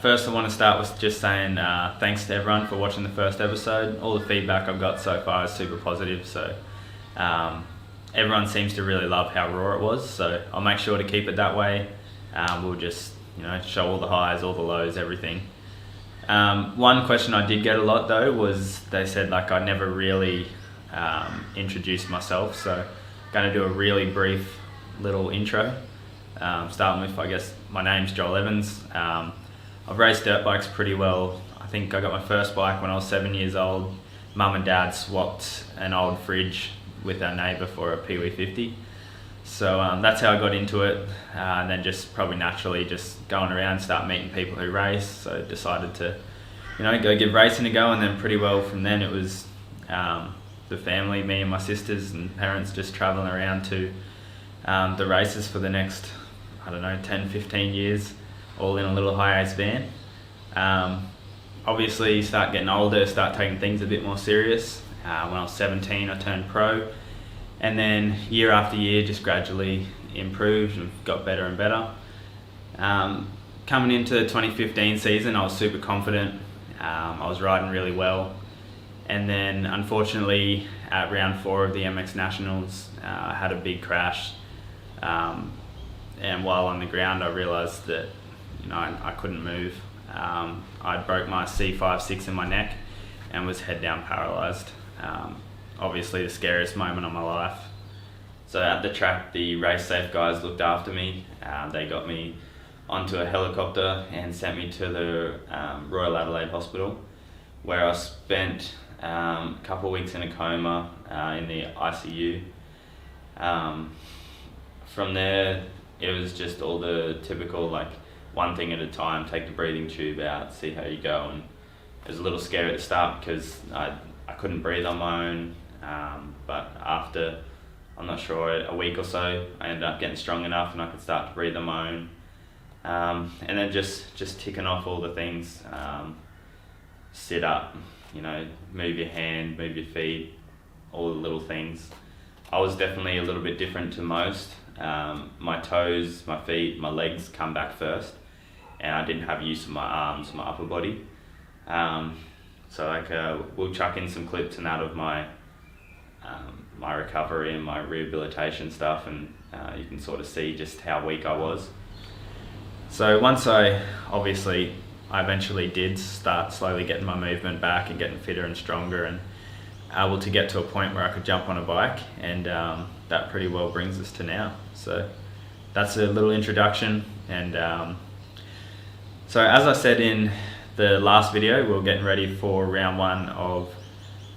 First I want to start with just saying thanks to everyone for watching the first episode. All the feedback I've got so far is super positive, so everyone seems to really love how raw it was, so I'll make sure to keep it that way. We'll just show all the highs, all the lows, everything. One question I did get a lot though was they said like I never really introduced myself, so I'm going to do a really brief little intro. Starting with, I guess, my name's Joel Evans. I've raced dirt bikes pretty well. I think I got my first bike when I was 7 years old. Mum and Dad swapped an old fridge with our neighbour for a Pee-wee 50. So that's how I got into it, and then just probably naturally just going around, start meeting people who race. So decided to, go give racing a go, and then pretty well from then it was the family, me and my sisters and parents just travelling around to the races for the next, 10, 15 years, all in a little high-ace van. Obviously, you start getting older, start taking things a bit more serious. When I was 17, I turned pro, and then year after year, just gradually improved and got better and better. Coming into the 2015 season, I was super confident. I was riding really well, and then unfortunately, at round 4 of the MX Nationals, I had a big crash. And while on the ground, I realised that I couldn't move. I broke my C5-6 in my neck and was head down paralysed. Obviously the scariest moment of my life. So at the track, the race safe guys looked after me. They got me onto a helicopter and sent me to the Royal Adelaide Hospital, where I spent a couple of weeks in a coma in the ICU. From there, it was just all the typical, one thing at a time, take the breathing tube out, see how you go. And it was a little scary at the start because I couldn't breathe on my own, but after, I'm not sure, a week or so, I ended up getting strong enough and I could start to breathe on my own. And then just ticking off all the things, sit up, move your hand, move your feet, all the little things. I was definitely a little bit different to most. My toes, my feet, my legs come back first, and I didn't have use of my arms, my upper body. So we'll chuck in some clips and out of my my recovery and my rehabilitation stuff, and you can sort of see just how weak I was. So once I eventually did start slowly getting my movement back and getting fitter and stronger and able to get to a point where I could jump on a bike, and that pretty well brings us to now. So that's a little introduction, and so as I said in the last video, we're getting ready for round 1 of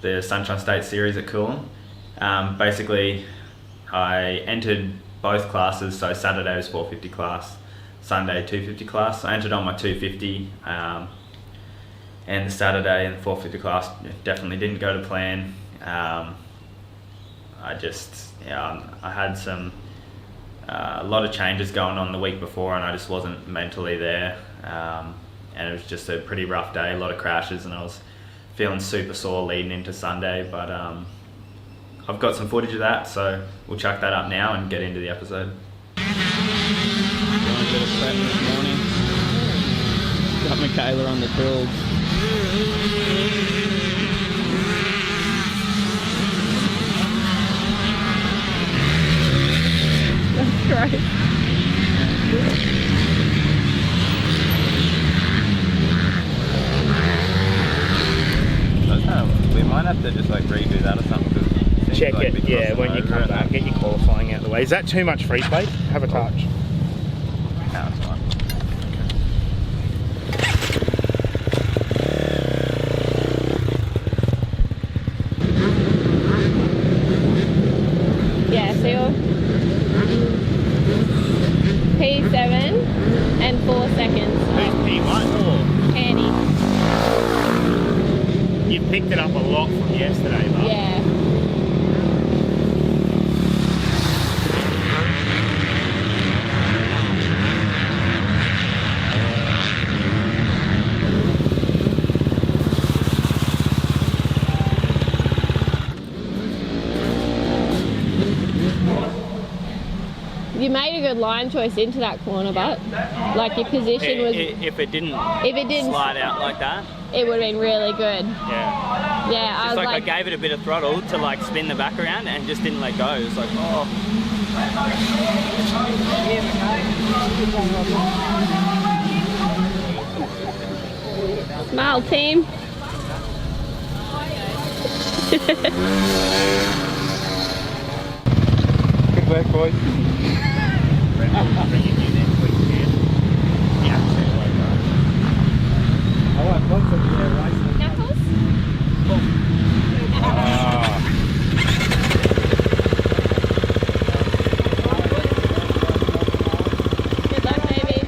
the Sunshine State Series at Coolum. Basically, I entered both classes, so Saturday was 450 class, Sunday 250 class. I entered on my 250, and the Saturday and the 450 class definitely didn't go to plan. I had a lot of changes going on the week before, and I just wasn't mentally there. And it was just a pretty rough day, a lot of crashes, and I was feeling super sore leading into Sunday. But I've got some footage of that, so we'll chuck that up now and get into the episode. Doing a bit of prep this morning. Got Michaela on the build. That's right. We might have to just redo that or something. Check it, yeah, when you come back, get your qualifying out of the way. Is that too much free space? Have a touch. No, it's fine. Yeah, so you're P7 and 4 seconds. Who's P1 or? Annie. You picked it up a lot from yesterday, though. Yeah. You made a good line choice into that corner, but like your position was. If it didn't slide out like that, it would have been really good. yeah. Yeah, I It's was like I gave it a bit of throttle to like spin the back around and just didn't let go. It was like, oh. Smile, team. Good work, boys. Knuckles? Good luck, baby.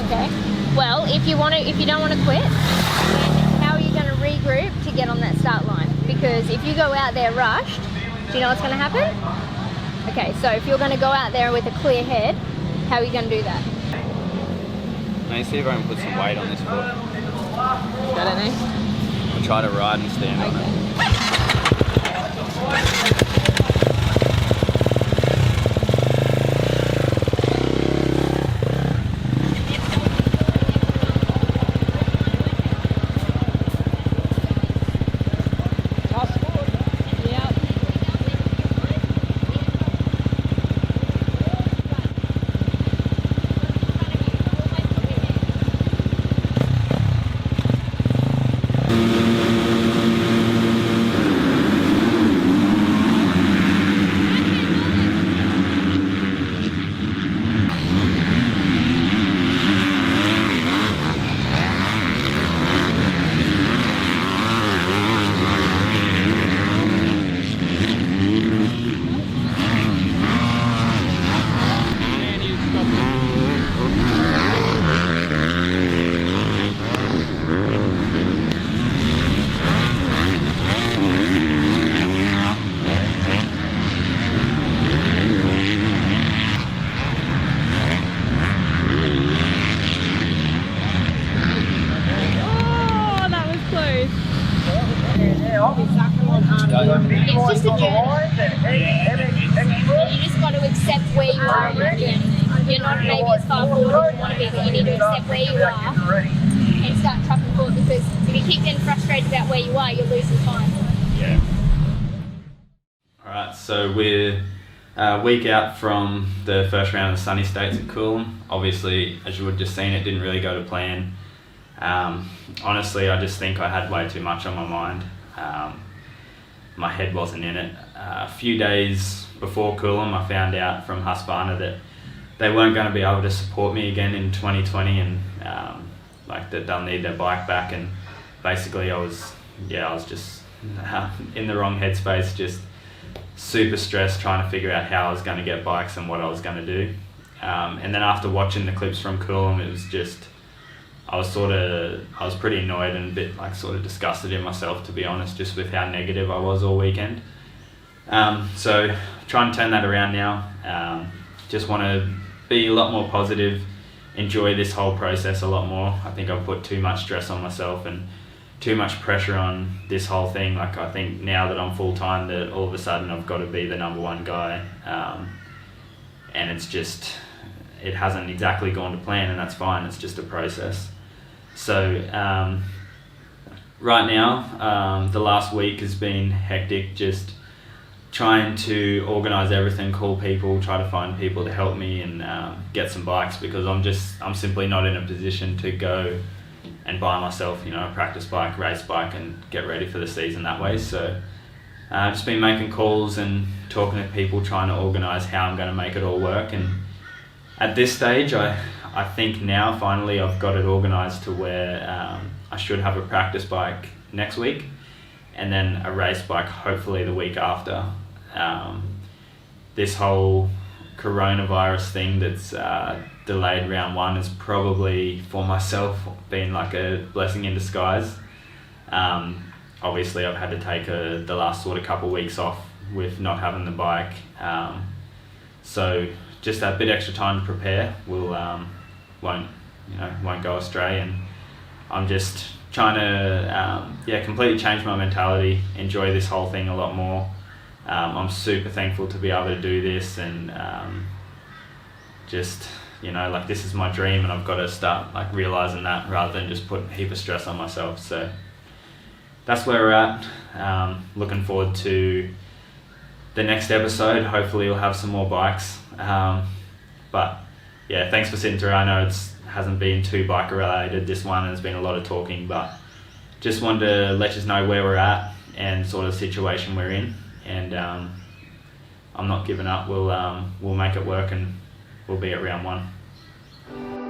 Okay. Well, if you don't want to quit, then how are you going to regroup to get on that start line? Because if you go out there rushed, do you know what's going to happen? Okay, so if you're going to go out there with a clear head, how are you going to do that? Let me see if I can put some weight on this foot. I don't know. I'll try to ride and stand on it. Yep. Oh, that was close. It's just a journey. You just got to accept where you are on that journey. You're not maybe as far forward as you want to be, but you need to accept where you are and start trucking forward, because if you keep getting frustrated about where you are, you're losing time. Yeah. Alright, so we're a week out from the first round of the Sunny States at Coolum. Obviously, as you would have just seen, it didn't really go to plan. Honestly, I just think I had way too much on my mind. My head wasn't in it. A few days before Coolum, I found out from Husqvarna that they weren't going to be able to support me again in 2020, and like that they'll need their bike back. And basically, I was just in the wrong headspace, just super stressed, trying to figure out how I was going to get bikes and what I was going to do. And then after watching the clips from Coolum, it was just, I was pretty annoyed and a bit like sort of disgusted in myself, to be honest, just with how negative I was all weekend. So trying to turn that around now. Just want to be a lot more positive, enjoy this whole process a lot more. I think I've put too much stress on myself and too much pressure on this whole thing. Like, I think now that I'm full-time, that all of a sudden I've got to be the #1 guy. And it's just, it hasn't exactly gone to plan, and that's fine. It's just a process. So right now, the last week has been hectic, just trying to organise everything, call people, try to find people to help me and get some bikes, because I'm simply not in a position to go and buy myself, a practice bike, race bike, and get ready for the season that way. So I've just been making calls and talking to people, trying to organise how I'm going to make it all work. And at this stage, I think now finally I've got it organised to where I should have a practice bike next week, and then a race bike hopefully the week after. This whole coronavirus thing that's delayed round 1 has probably, for myself, been like a blessing in disguise. Obviously I've had to take the last sort of couple weeks off with not having the bike, so just that bit extra time to prepare won't go astray, and I'm just trying to completely change my mentality, enjoy this whole thing a lot more. I'm super thankful to be able to do this, and just, like, this is my dream, and I've got to start like realizing that rather than just put a heap of stress on myself. So that's where we're at. Looking forward to the next episode. Hopefully we'll have some more bikes, but yeah, thanks for sitting through. I know it hasn't been too biker related, this one, and there's been a lot of talking, but just wanted to let you know where we're at and sort of situation we're in, and I'm not giving up. We'll make it work, and we'll be at round 1.